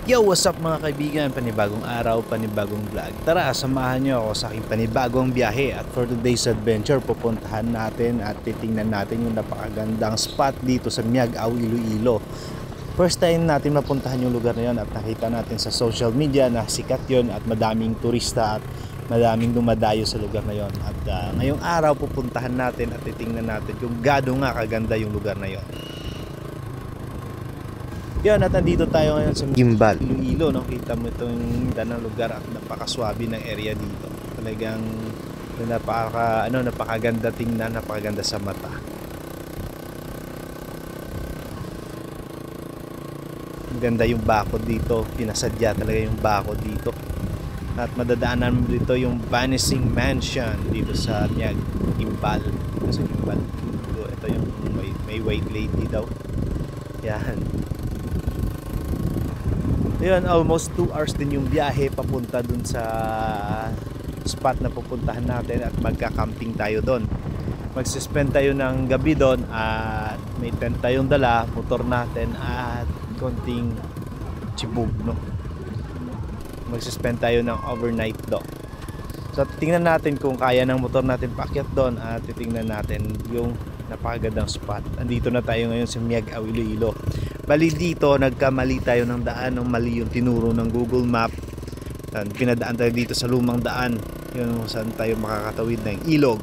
Yo, what's up mga kaibigan? Panibagong araw, panibagong vlog. Tara, samahan nyo ako sa aking panibagong biyahe. At for today's adventure, pupuntahan natin at titingnan natin yung napakagandang spot dito sa Miagao, Iloilo. First time natin mapuntahan yung lugar na yun at nakita natin sa social media na sikat yun at madaming turista at madaming dumadayo sa lugar na yun. At ngayong araw pupuntahan natin at titingnan natin kung gaano nga kaganda yung lugar na yun. Yan, at nandito tayo ngayon sa Gimbal, Iloilo, no? Kita mo itong ng lugar at napakaswabe ng area dito. Talagang napakaganda tingnan, napakaganda sa mata. Maganda yung bakod dito, pinasadya talaga yung bakod dito. At madadaanan mo dito yung Vanishing Mansion dito sa Gimbal. Sa Gimbal. Ito yung may white lady daw. Yan. Ayun, almost 2 hours din yung biyahe papunta dun sa spot na pupuntahan natin at magka-camping tayo doon. Magsuspend tayo ng gabi doon at may tent tayong dala, motor natin at konting chibug, no? Magsuspend tayo ng overnight doon. So titingnan natin kung kaya ng motor natin paakyat doon at titingnan natin yung napakagandang spot. Andito na tayo ngayon sa Miagao, Iloilo. Bali dito, nagkamali tayo ng daan, mali yung tinuro ng Google Map. Pinadaan tayo dito sa lumang daan, yun saan tayo makakatawid ng ilog.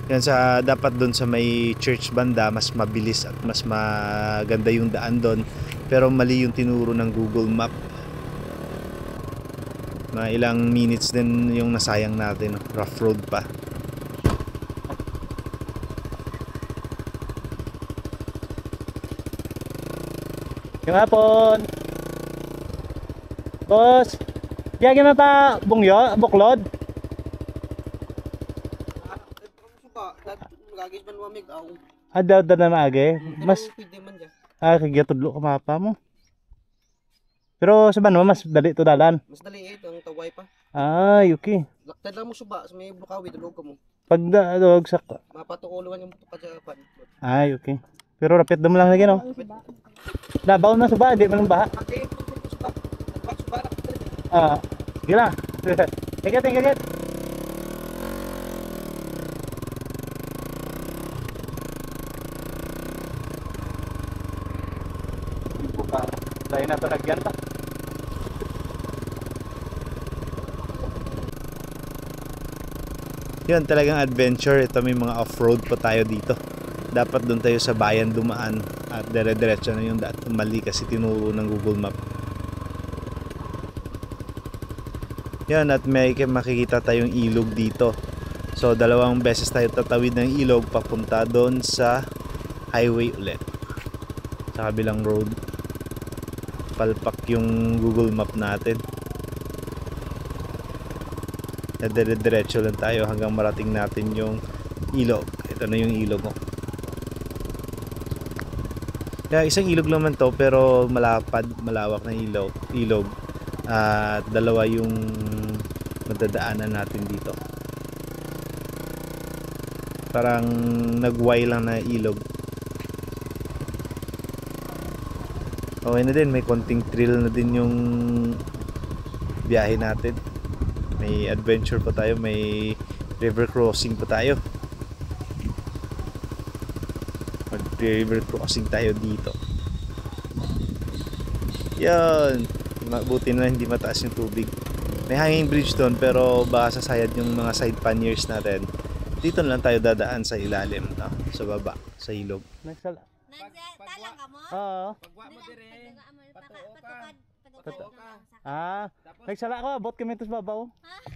Yan sa dapat doon sa may church banda, mas mabilis at mas maganda yung daan doon. Pero mali yung tinuro ng Google Map. Na ilang minutes din yung nasayang natin, rough road pa. Yung hapon. Boss, biyagi na ta bungyo, buklod. Ada na maagi. Mas kaya tudlo ka mapa mo. Pero sa banwa mas dali to dalan. Mas dali ang taway pa. Ay, okay. Laktad lang mo suba sa may bukawi dulog ka mo. Pag dog sa mapatukuloan yung buto ka pan. Ay, okay. Pero rapid dum lang lagi no. Dabaw na suba, di man baha. Gila. Ingat. Buka. Dahil na to nagyanta. Yun, talagang adventure. Ito, may mga off-road pa tayo dito. Dapat doon tayo sa bayan dumaan at dire-diretso na yung daan. Mali kasi tinuro ng Google Map. Yan, at may makikita tayong ilog dito. So dalawang beses tayo tatawid ng ilog papunta doon sa highway ulit. Sa kabilang road. Palpak yung Google Map natin. Dire-diretso lang tayo hanggang marating natin yung ilog. Ito na yung ilog mo. Kaya isang ilog naman to pero malawak na ilog at dalawa yung madadaanan natin dito. Parang nagway lang na ilog. Okay na din, may konting thrill na din yung biyahe natin. May adventure pa tayo, may river crossing pa tayo. River crossing tayo dito. Yan, mabuti na hindi mataas yung tubig. May hanging bridge doon pero baka sasayad yung mga side panniers natin. Dito na lang tayo dadaan sa ilalim, no? Sa baba, sa ilog. Nagsala. Nagtalang ka mo? Oo. Pagwa mo dire. Patuo ka. Nagsala ko, abot kami to sa babaw.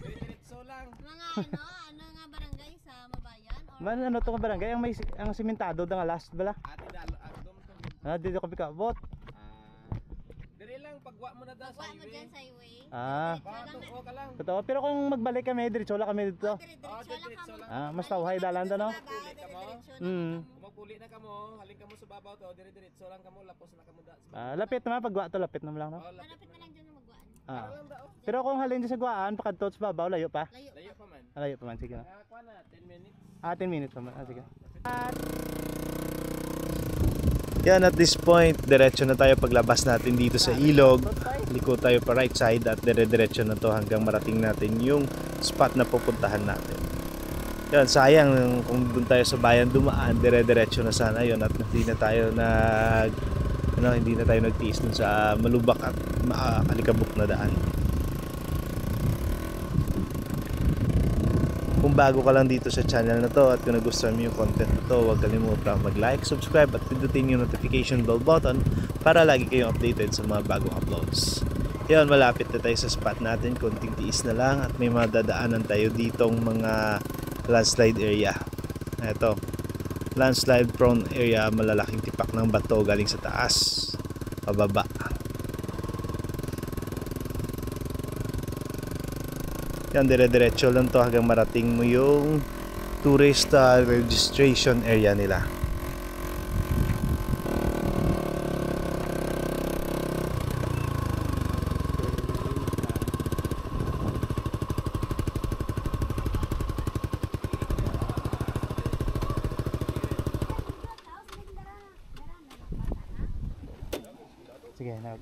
Diretso lang. Mga ano nga barangay sa Mabayan? Or Man ano to ka barangay ang simentado da nga last bala. Ate dalo agdom to. Dito kami kaabot. Dire lang pagwa mo na da sa pagwa mo highway. dyan sa highway? Patuo ka lang. Totoo, pero kung magbalik kami diretso lang kami dito. Diretso lang ka mo. Mas tawhay dalan da no. Kung magpuli na kamo, halin kamo sa babaw to, dire-diretso lang kamo, lapos na kamo da. Lapit naman pagwa to, lapit naman lang no. Malapit na lang dyan na magwaan. Pero kung halin dyan sa guwaan, pakadto sa babaw, layo pa. Layo pa man. Layo pa man, sige na. Kuha na 10 minutes. 10 minutes pa man, sige. Yan, at this point, diretso na tayo paglabas natin dito sa ilog. Liko tayo pa right side at dire-diretso na to hanggang marating natin yung spot na pupuntahan natin. Yan, sayang kung doon tayo sa bayan dumaan, dire-diretso na sana yon at hindi na tayo nagtiis dun sa malubak at maalikabok na daan. Kung bago ka lang dito sa channel na to at kung nagustuhan mo yung content na to, huwag kalimutan mag-like, subscribe at pindutin yung notification bell button para lagi kayong updated sa mga bagong uploads. Yan, malapit na tayo sa spot natin, konting tiis na lang at may madadaanan tayo ditong mga landslide area. Ito, landslide prone area, malalaking tipak ng bato galing sa taas pababa. Yan, dire-diretso lang to hanggang marating mo yung tourist registration area nila. Sige, na.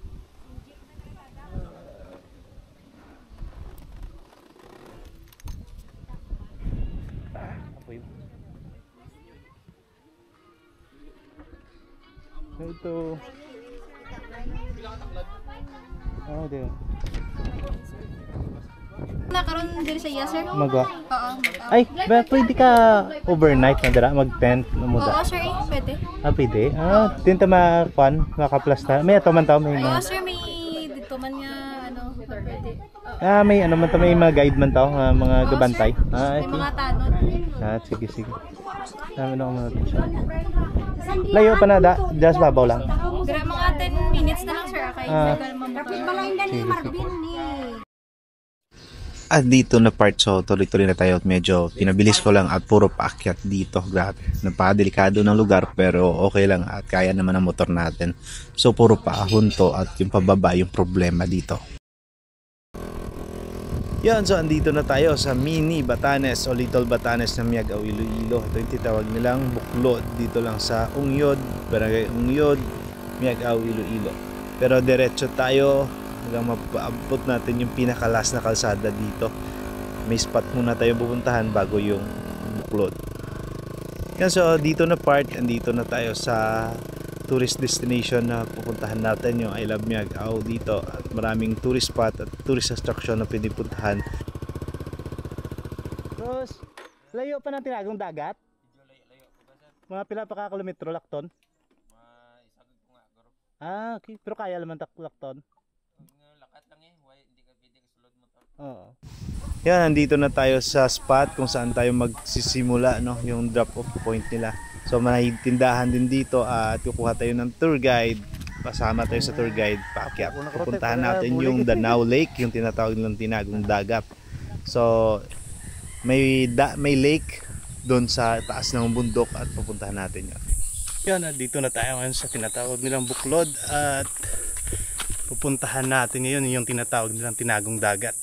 Ito. Oh, din. Nakaroon din sa iya, sir? Magwa. Oo. Ay, pwede ka overnight na dira, mag-tent na Oo, muda. sir, pwede. Ah, pwede. Ah, tinta makaplasta. May ato man tao, may Oo, mga. sir, may dito man nga, pwede. Ah, may ano man tao, may mga guide man tao, mga Oo, gabantay. sir. Ah, May okay. mga tanod. Ah, sige, sige. Namin ako mga siya. Layo pa na, just babaw lang. Pero mga 10 minutes na lang, sir. Kaya Sige, sige. At dito na part, so tuloy-tuloy na tayo at medyo pinabilis ko lang at puro paakyat dito. Grabe, napadelikado ng lugar pero okay lang at kaya naman ang motor natin. So puro paahon to at yung pababa yung problema dito. Yan, so andito na tayo sa mini Batanes o Little Batanes ng Miagao, Iloilo. Ito yung titawag nilang Buklod dito lang sa Ungyod, Barangay Ungyod, Miagao, Iloilo. Pero diretso tayo hanggang mapaabot natin yung pinakalas na kalsada dito. May spot muna tayo pupuntahan bago yung Buklod. Yan, so dito na part, andito na tayo sa tourist destination na pupuntahan natin, yung I Love Miagao dito, at maraming tourist spot at tourist attraction na pwede puntahan. Tapos, layo pa ng tinagong dagat? Mga pila pa ka kilometro lakton? Ah, okay. Pero kaya naman lakton? Oo. Yan, nandito na tayo sa spot kung saan tayo magsisimula, no, yung drop off point nila. So may tindahan din dito at kukuha tayo ng tour guide. Pasama tayo sa tour guide paakyat. Pupuntahan natin yung Danao Lake, yung tinatawag nilang tinagong dagat. So may lake doon sa taas ng bundok at pupuntahan natin yun. Yan, dito na tayo ngayon sa tinatawag nilang Buklod at pupuntahan natin ngayon yung tinatawag nilang tinagong dagat.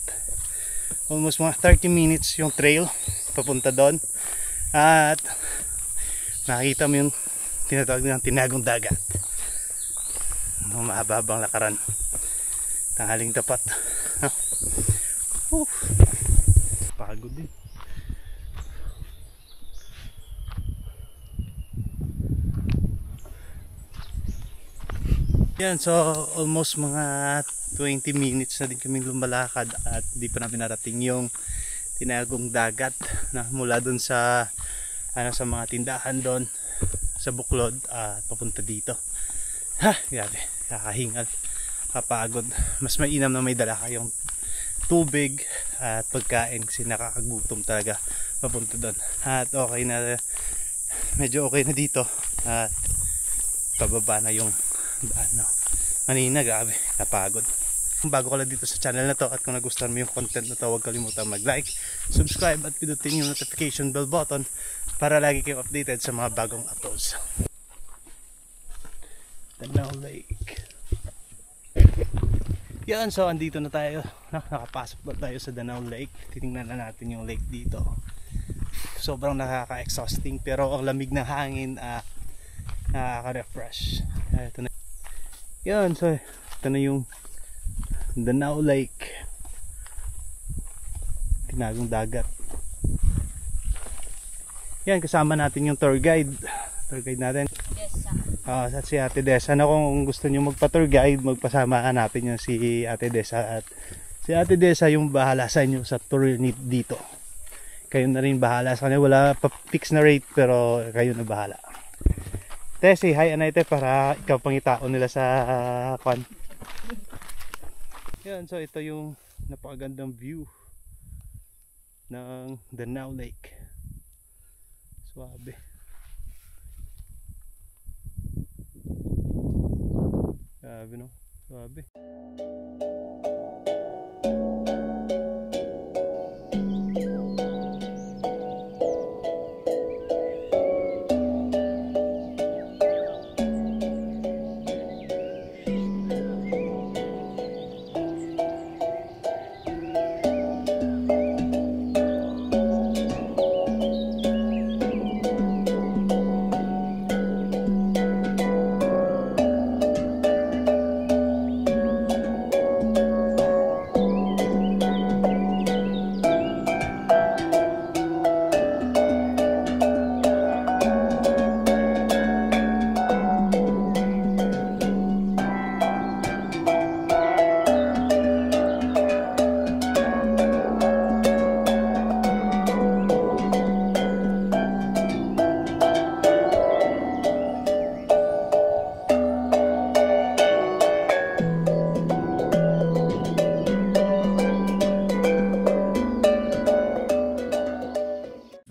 Almost mga 30 minutes yung trail papunta doon at nakita mo yung tinatawag nilang tinagong dagat. Mahababang lakaran, tanghaling tapat. Pagod din. Yan, so almost mga 20 minutes na din kami lumalakad at di pa namin narating yung tinagong dagat na mula doon sa sa mga tindahan doon sa Buklod papunta dito. Ha, grabe, kakahingal, kapagod. Mas mainam na may dala kayong tubig at pagkain kasi nakakagutom talaga papunta doon. At okay na, medyo okay na dito at pababa na yung daan, no. Kanina grabe, napagod. Kung bago ka lang dito sa channel na to at kung nagustuhan mo yung content na to, huwag kalimutan mag-like, subscribe at pindutin yung notification bell button para lagi kayong updated sa mga bagong uploads. Danao Lake. Yan, so andito na tayo, nakapasok na tayo sa Danao Lake. Titingnan na natin yung lake dito. Sobrang nakaka-exhausting pero ang lamig ng hangin nakaka-refresh. Ito na. Yan, so ito na yung Danao Lake. Tinagong dagat. Yan, kasama natin yung tour guide. Tour guide natin. Yes, sir. At si Ate Desa. Ano kung gusto nyo magpa-tour guide, magpasama natin yung si Ate Desa. At si Ate Desa yung bahala sa inyo sa tour dito. Kayo na rin bahala sa kanya. Wala pa fix na rate pero kayo na bahala. Te, say hi Anay te para ikaw pangitaon nila sa kwan. Yan, so ito yung napakagandang view ng Danao Lake. Suabe. Suabe no? Suabe.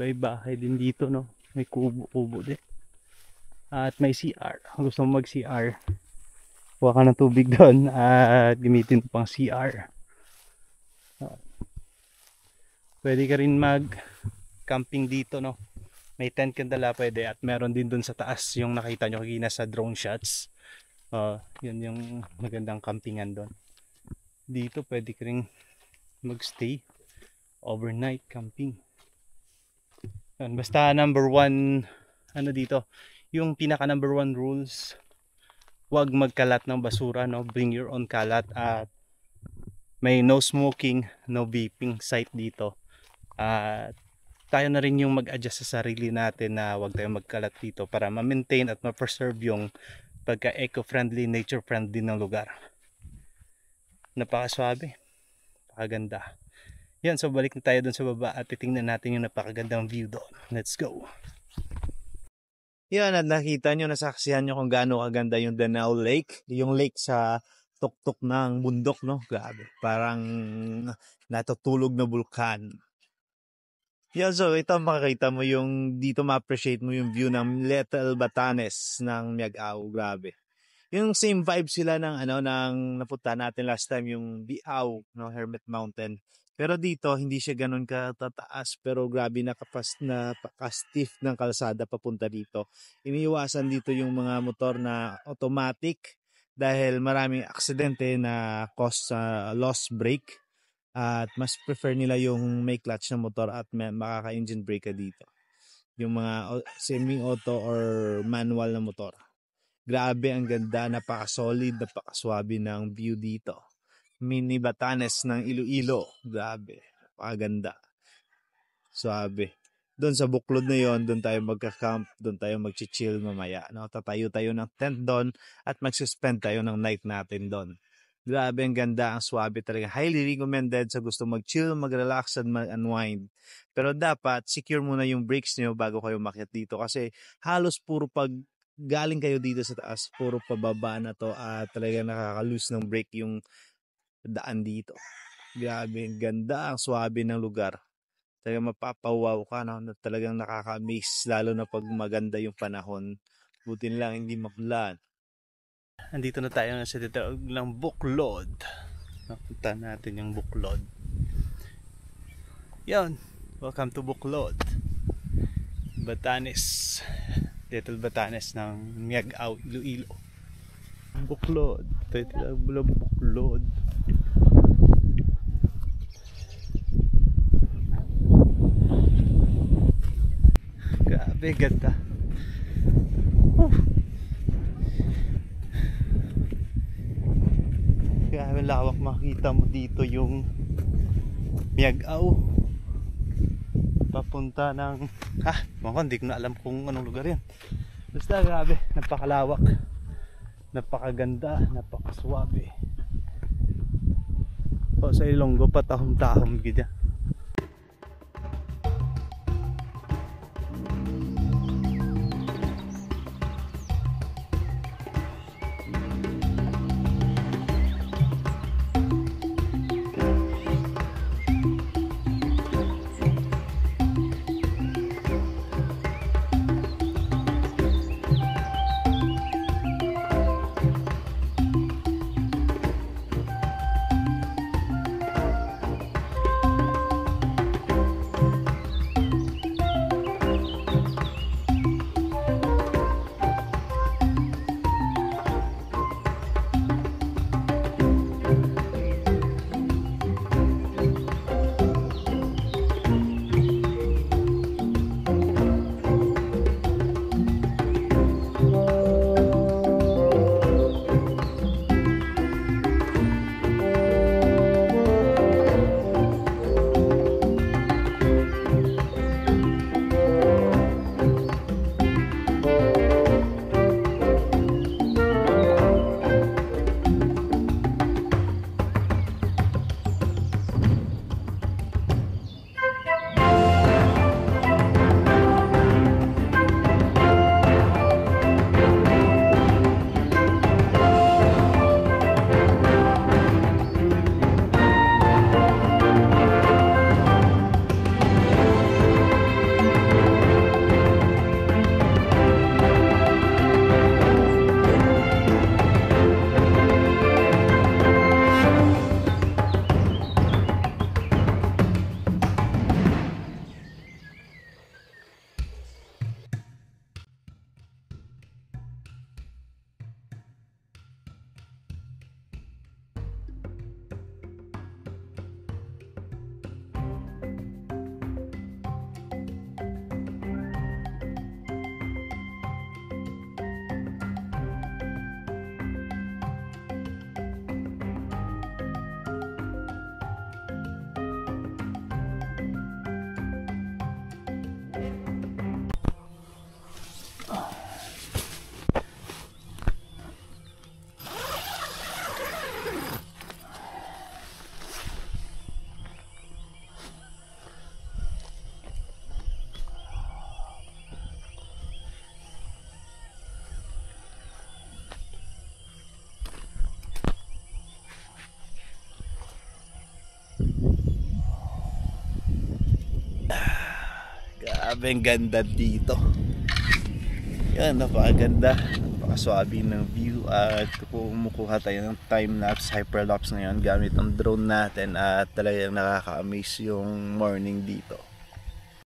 May bahay din dito, no? May kubo-kubo din. At may CR. Kung gusto mo mag-CR, kuha ka ng tubig doon at gamitin mo pang CR. Pwede ka rin mag-camping dito, no? May tent kang dala pwede at meron din doon sa taas yung nakita nyo kagina sa drone shots. Yun yung magandang campingan doon. Dito pwede ka rin mag-stay overnight camping. Basta number one, ano dito, yung pinaka number one rules, huwag magkalat ng basura, no? Bring your own kalat at may no smoking, no vaping site dito. At tayo na rin yung mag-adjust sa sarili natin na huwag tayong magkalat dito para ma-maintain at ma-preserve yung pagka eco-friendly, nature-friendly ng lugar. Napakaswabe, napakaganda. Yan, so balik na tayo dun sa baba at titingnan natin yung napakagandang view doon. Let's go! Yan, at nakita nyo, nasaksihan nyo kung gaano kaganda yung Danao Lake. Yung lake sa tuktok ng bundok, no? Grabe. Parang natutulog na bulkan. Yan, so ito makikita mo yung, dito ma-appreciate mo yung view ng Little Batanes ng Miagao. Grabe. Yung same vibe sila ng ng napunta natin last time, yung Biao, no? Hermit Mountain. Pero dito, hindi siya ganun katataas. Pero grabe napaka-stiff ng kalsada papunta dito. Iniiwasan dito yung mga motor na automatic dahil maraming aksidente na cause lost brake. At mas prefer nila yung may clutch na motor at makaka-engine brake ka dito. Yung mga semi-auto or manual na motor. Grabe, ang ganda, napaka-solid, napaka-swabe ng view dito. Mini Batanes ng Iloilo. Grabe. Napakaganda. Swabe. Doon sa buklod na yon, doon tayo magka-camp, doon tayo mag-chill mamaya. No? Tatayo tayo ng tent doon at mag-suspend tayo ng night natin doon. Grabe, ang ganda, ang swabe talaga. Highly recommended sa gusto mag-chill, mag-relax at mag-unwind. Pero dapat secure muna yung brakes niyo bago kayo makyat dito kasi halos puro pag galing kayo dito sa taas, puro pababa na to at talaga nakaka-lose ng brake yung daan dito. Grabe, ganda, ang swabe ng lugar. Talagang mapapawaw ka, no? Talagang nakaka-amaze lalo na pag maganda yung panahon. Butin lang hindi mapulan. Andito na tayo sa tinatawag ng Buklod. Napunta natin yung Buklod. Yan, welcome to Buklod. Batanes. Little Batanes ng Miagao, Iloilo. Buklod. Ito yung Buklod. Grabe, ganda. sobrang lawak. Makita mo dito yung Miagao papunta ng hindi ko na alam kung anong lugar yan. Basta grabe, napakalawak, napakaganda, napakaswabe. O sa Ilonggo patahom-tahom gid. Grabe ang ganda dito. Yan, napakaganda, napakaswabe ng view. At kumukuha tayo ng time-lapse, hyperlapse ngayon gamit ang drone natin. At talagang nakaka-amaze yung morning dito.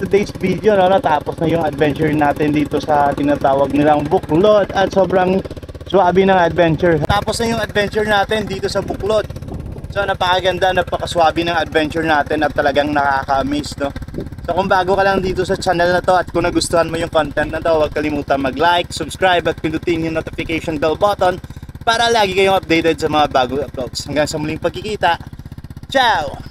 Today's video, natapos na yung adventure natin dito sa tinatawag nilang Buklod. At sobrang swabe ng adventure. Tapos na yung adventure natin dito sa Buklod. So napakaganda, napakaswabe ng adventure natin at talagang nakaka-amaze, no? So kung bago ka lang dito sa channel na to at kung nagustuhan mo yung content na to, huwag kalimutan mag-like, subscribe at pindutin yung notification bell button para lagi kayong updated sa mga bagong uploads. Hanggang sa muling pagkikita. Ciao!